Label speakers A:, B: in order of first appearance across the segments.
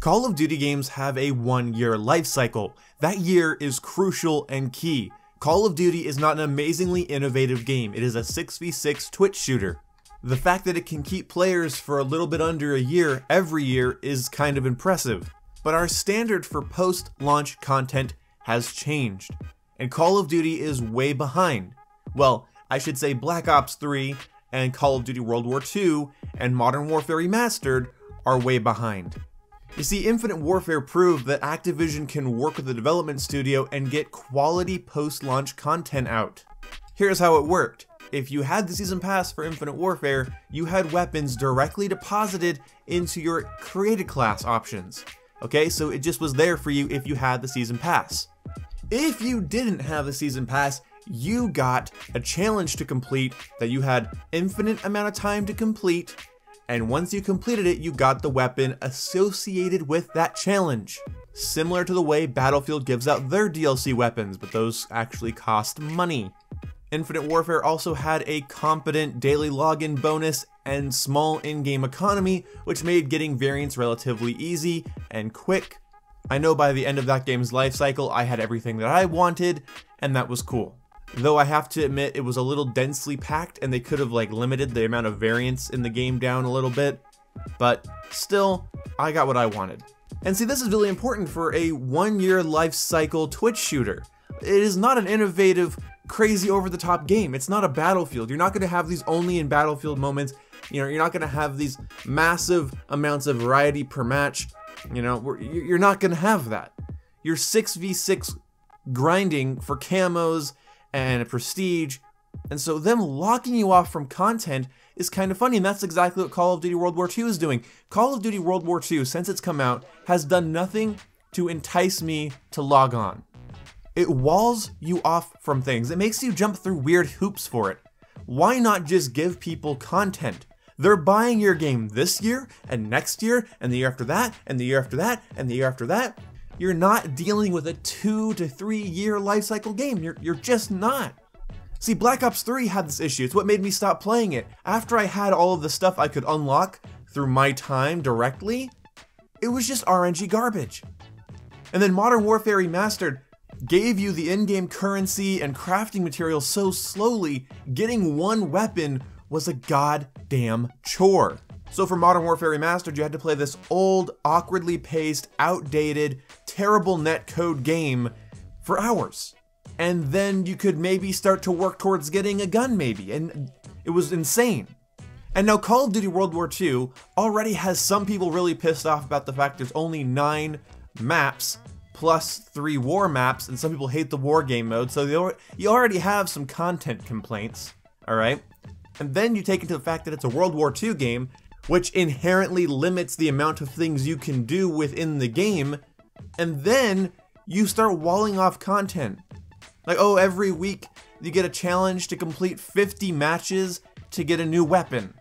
A: Call of Duty games have a 1-year life cycle. That year is crucial and key. Call of Duty is not an amazingly innovative game, it is a 6v6 Twitch shooter. The fact that it can keep players for a little bit under a year every year is kind of impressive. But our standard for post-launch content has changed, and Call of Duty is way behind. Well, I should say Black Ops 3 and Call of Duty World War II and Modern Warfare Remastered are way behind. You see, Infinite Warfare proved that Activision can work with the development studio and get quality post-launch content out. Here's how it worked. If you had the Season Pass for Infinite Warfare, you had weapons directly deposited into your created class options. Okay, so it just was there for you if you had the Season Pass. If you didn't have the Season Pass, you got a challenge to complete that you had infinite amount of time to complete, and once you completed it, you got the weapon associated with that challenge. Similar to the way Battlefield gives out their DLC weapons, but those actually cost money. Infinite Warfare also had a competent daily login bonus and small in-game economy, which made getting variants relatively easy and quick. I know by the end of that game's life cycle, I had everything that I wanted, and that was cool. Though I have to admit, it was a little densely packed, and they could have limited the amount of variants in the game down a little bit. But still, I got what I wanted. And see, this is really important for a 1-year life cycle Twitch shooter. It is not an innovative, crazy over-the-top game. It's not a Battlefield. You're not going to have these only in Battlefield moments. You know, you're not going to have these massive amounts of variety per match. You know, you're not going to have that. You're 6v6 grinding for camos and prestige, and so them locking you off from content is kind of funny, and that's exactly what Call of Duty World War II is doing. Call of Duty World War II, since it's come out, has done nothing to entice me to log on. It walls you off from things. It makes you jump through weird hoops for it. Why not just give people content? They're buying your game this year, and next year, and the year after that, and the year after that, and the year after that. You're not dealing with a 2 to 3 year life cycle game. You're just not. See, Black Ops 3 had this issue. It's what made me stop playing it. After I had all of the stuff I could unlock through my time directly, it was just RNG garbage. And then Modern Warfare Remastered gave you the in-game currency and crafting materials so slowly, getting one weapon was a goddamn chore. So for Modern Warfare Remastered, you had to play this old, awkwardly paced, outdated, terrible netcode game for hours. And then you could maybe start to work towards getting a gun maybe, and it was insane. And now Call of Duty World War II already has some people really pissed off about the fact there's only 9 maps plus 3 war maps, and some people hate the war game mode, so you already have some content complaints, alright? And then you take into the fact that it's a World War II game, which inherently limits the amount of things you can do within the game, and then you start walling off content. Like, oh, every week you get a challenge to complete 50 matches to get a new weapon.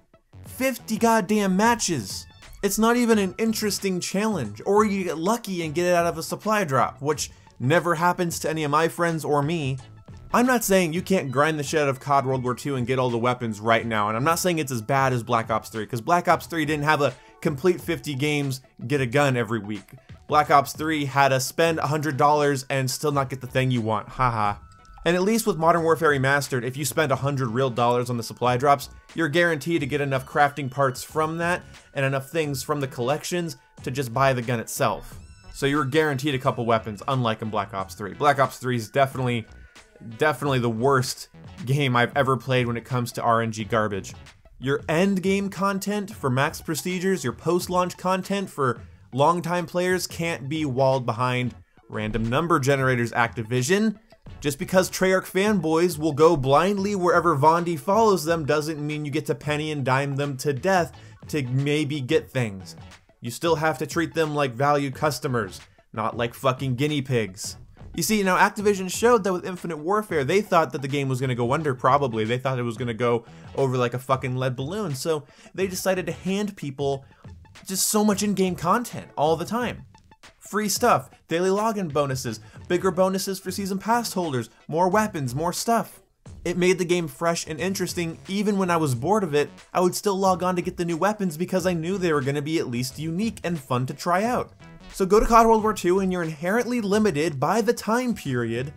A: 50 goddamn matches! It's not even an interesting challenge, or you get lucky and get it out of a supply drop, which never happens to any of my friends or me. I'm not saying you can't grind the shit out of COD World War II and get all the weapons right now, and I'm not saying it's as bad as Black Ops 3, because Black Ops 3 didn't have a complete 50 games, get a gun every week. Black Ops 3 had to spend $100 and still not get the thing you want, haha. And at least with Modern Warfare Remastered, if you spend $100 real on the supply drops, you're guaranteed to get enough crafting parts from that, and enough things from the collections to just buy the gun itself. So you're guaranteed a couple weapons, unlike in Black Ops 3. Black Ops 3 is definitely the worst game I've ever played when it comes to RNG garbage. Your end game content for max prestigers, your post-launch content for longtime players can't be walled behind random number generators, Activision. Just because Treyarch fanboys will go blindly wherever Vondi follows them doesn't mean you get to penny and dime them to death to maybe get things. You still have to treat them like valued customers, not like fucking guinea pigs. You see, now Activision showed that with Infinite Warfare, they thought that the game was going to go under, probably. They thought it was going to go over like a fucking lead balloon, so they decided to hand people just so much in-game content all the time. Free stuff, daily login bonuses, bigger bonuses for season pass holders, more weapons, more stuff. It made the game fresh and interesting. Even when I was bored of it, I would still log on to get the new weapons because I knew they were going to be at least unique and fun to try out. So go to COD World War II and you're inherently limited by the time period.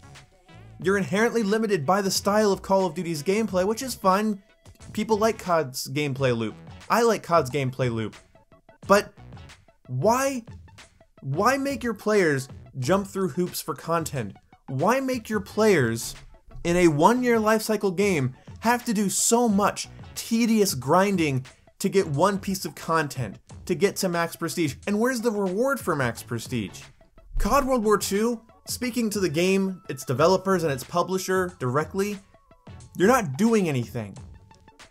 A: You're inherently limited by the style of Call of Duty's gameplay, which is fine. People like COD's gameplay loop. I like COD's gameplay loop. But why make your players jump through hoops for content? Why make your players in a 1-year lifecycle game have to do so much tedious grinding to get one piece of content, to get to max prestige? And where's the reward for max prestige? COD World War II, speaking to the game, its developers, and its publisher directly, you're not doing anything.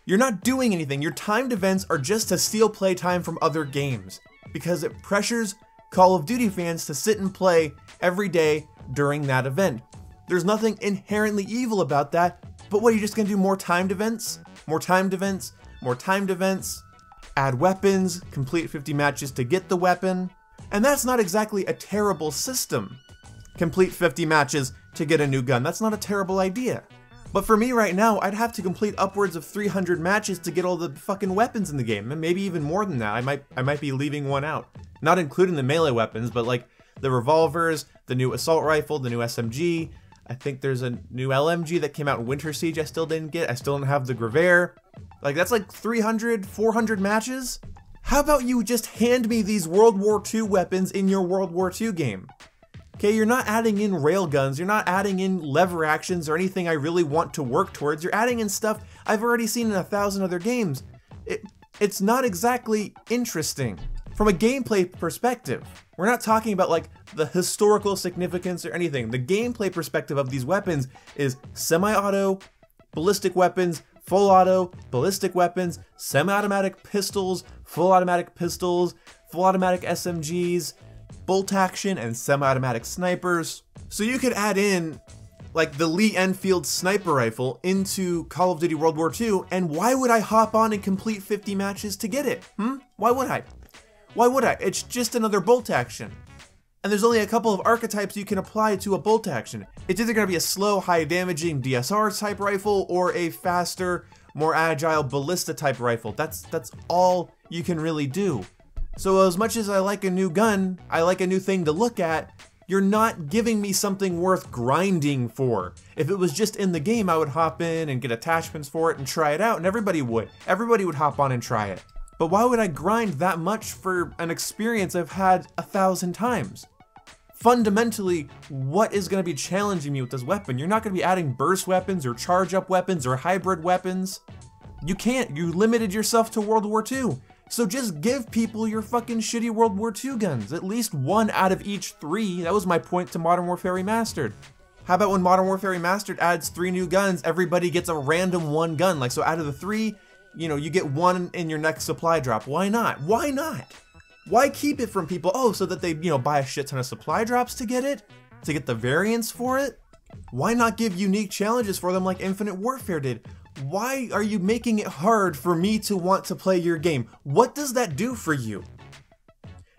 A: You're not doing anything. Your timed events are just to steal playtime from other games, because it pressures Call of Duty fans to sit and play every day during that event. There's nothing inherently evil about that, but what, are you just gonna do more timed events? More timed events? More timed events? Add weapons, complete 50 matches to get the weapon? And that's not exactly a terrible system. Complete 50 matches to get a new gun, that's not a terrible idea. But for me right now, I'd have to complete upwards of 300 matches to get all the fucking weapons in the game, and maybe even more than that. I might be leaving one out. Not including the melee weapons, but like the revolvers, the new assault rifle, the new SMG. I think there's a new LMG that came out in Winter Siege I still didn't get. I still don't have the Grevere. Like, that's like 300, 400 matches? How about you just hand me these World War II weapons in your World War II game? Okay, you're not adding in railguns, you're not adding in lever actions or anything I really want to work towards. You're adding in stuff I've already seen in 1,000 other games. It's not exactly interesting. From a gameplay perspective, we're not talking about like the historical significance or anything. The gameplay perspective of these weapons is semi-auto, ballistic weapons, full auto, ballistic weapons, semi-automatic pistols, full automatic pistols, full automatic SMGs, bolt action, and semi-automatic snipers. So you could add in like the Lee Enfield sniper rifle into Call of Duty World War II, and why would I hop on and complete 50 matches to get it? Why would I? Why would I? It's just another bolt action. And there's only a couple of archetypes you can apply to a bolt action. It's either going to be a slow, high damaging DSR type rifle or a faster, more agile ballista type rifle. That's all you can really do. So as much as I like a new gun, I like a new thing to look at, you're not giving me something worth grinding for. If it was just in the game, I would hop in and get attachments for it and try it out, and everybody would. Everybody would hop on and try it. But why would I grind that much for an experience I've had 1,000 times? Fundamentally, what is going to be challenging me with this weapon? You're not going to be adding burst weapons or charge up weapons or hybrid weapons. You can't. You limited yourself to World War II. So just give people your fucking shitty World War II guns. At least one out of each 3. That was my point to Modern Warfare Remastered. How about when Modern Warfare Remastered adds 3 new guns, everybody gets a random 1 gun. Like, so out of the 3, you know, you get 1 in your next supply drop. Why not? Why not? Why keep it from people? Oh, so that they, you know, buy a shit ton of supply drops to get it? To get the variants for it? Why not give unique challenges for them like Infinite Warfare did? Why are you making it hard for me to want to play your game? What does that do for you?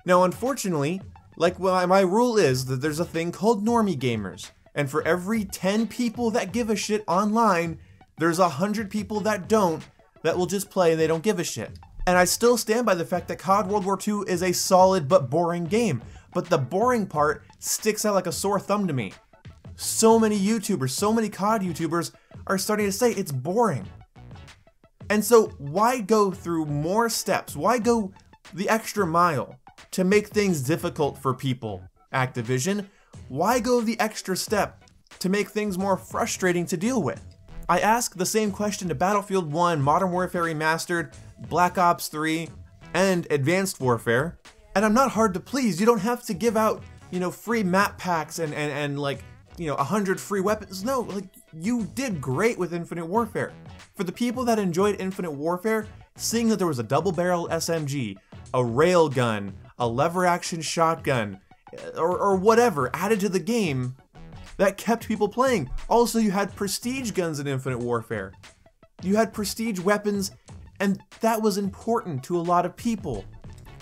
A: Now, unfortunately, like, well, my rule is that there's a thing called normie gamers. And for every 10 people that give a shit online, there's 100 people that don't, that will just play and they don't give a shit. And I still stand by the fact that COD World War II is a solid but boring game. But the boring part sticks out like a sore thumb to me. So many YouTubers, so many COD YouTubers are starting to say it's boring. And so why go through more steps? Why go the extra mile to make things difficult for people, Activision? Why go the extra step to make things more frustrating to deal with? I ask the same question to Battlefield 1, Modern Warfare Remastered, Black Ops 3, and Advanced Warfare. And I'm not hard to please. You don't have to give out, you know, free map packs and like, you know, 100 free weapons. No, like, you did great with Infinite Warfare. For the people that enjoyed Infinite Warfare, seeing that there was a double-barrel SMG, a railgun, a lever-action shotgun, or whatever added to the game, that kept people playing. Also, you had prestige guns in Infinite Warfare. You had prestige weapons, and that was important to a lot of people.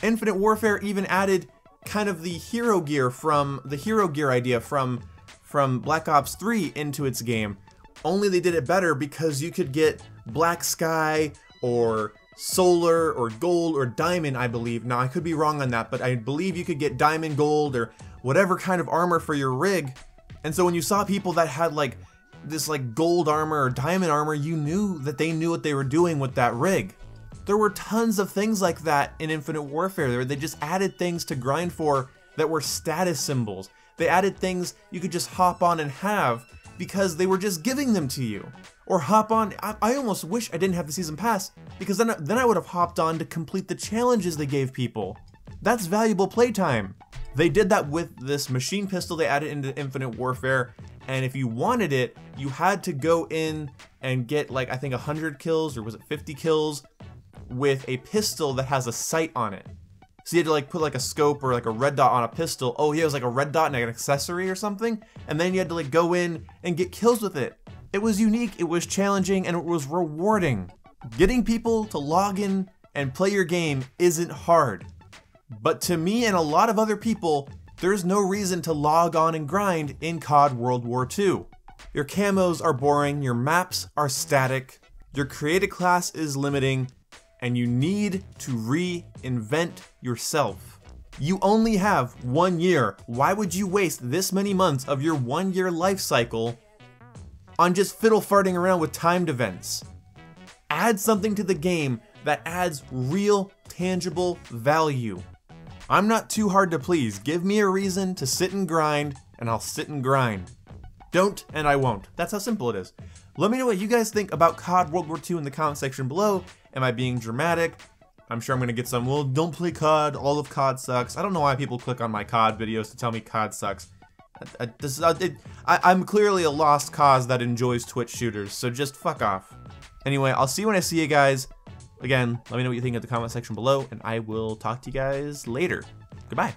A: Infinite Warfare even added kind of the hero gear idea from Black Ops 3 into its game, only they did it better because you could get Black Sky or Solar or Gold or Diamond, I believe. Now I could be wrong on that, but I believe you could get Diamond, Gold, or whatever kind of armor for your rig. And so when you saw people that had like this like gold armor or diamond armor, you knew that they knew what they were doing with that rig. There were tons of things like that in Infinite Warfare. They just added things to grind for that were status symbols. They added things you could just hop on and have because they were just giving them to you. Or hop on, I almost wish I didn't have the season pass, because then I would have hopped on to complete the challenges they gave people. That's valuable playtime. They did that with this machine pistol they added into Infinite Warfare, and if you wanted it, you had to go in and get like, I think 100 kills, or was it 50 kills, with a pistol that has a sight on it. So you had to like put like a scope or like a red dot on a pistol. Oh yeah, it was like a red dot and like an accessory or something, and then you had to like go in and get kills with it. It was unique, it was challenging, and it was rewarding. Getting people to log in and play your game isn't hard. But to me and a lot of other people, there's no reason to log on and grind in COD World War II. Your camos are boring, your maps are static, your created class is limiting, and you need to reinvent yourself. You only have 1 year. Why would you waste this many months of your 1 year life cycle on just fiddle farting around with timed events? Add something to the game that adds real, tangible value. I'm not too hard to please. Give me a reason to sit and grind, and I'll sit and grind. Don't, and I won't. That's how simple it is. Let me know what you guys think about COD World War II in the comment section below. Am I being dramatic? I'm sure I'm gonna get some, well, don't play COD, all of COD sucks. I don't know why people click on my COD videos to tell me COD sucks. I'm clearly a lost cause that enjoys Twitch shooters, so just fuck off. Anyway, I'll see you when I see you guys. Again, let me know what you think in the comment section below, and I will talk to you guys later. Goodbye.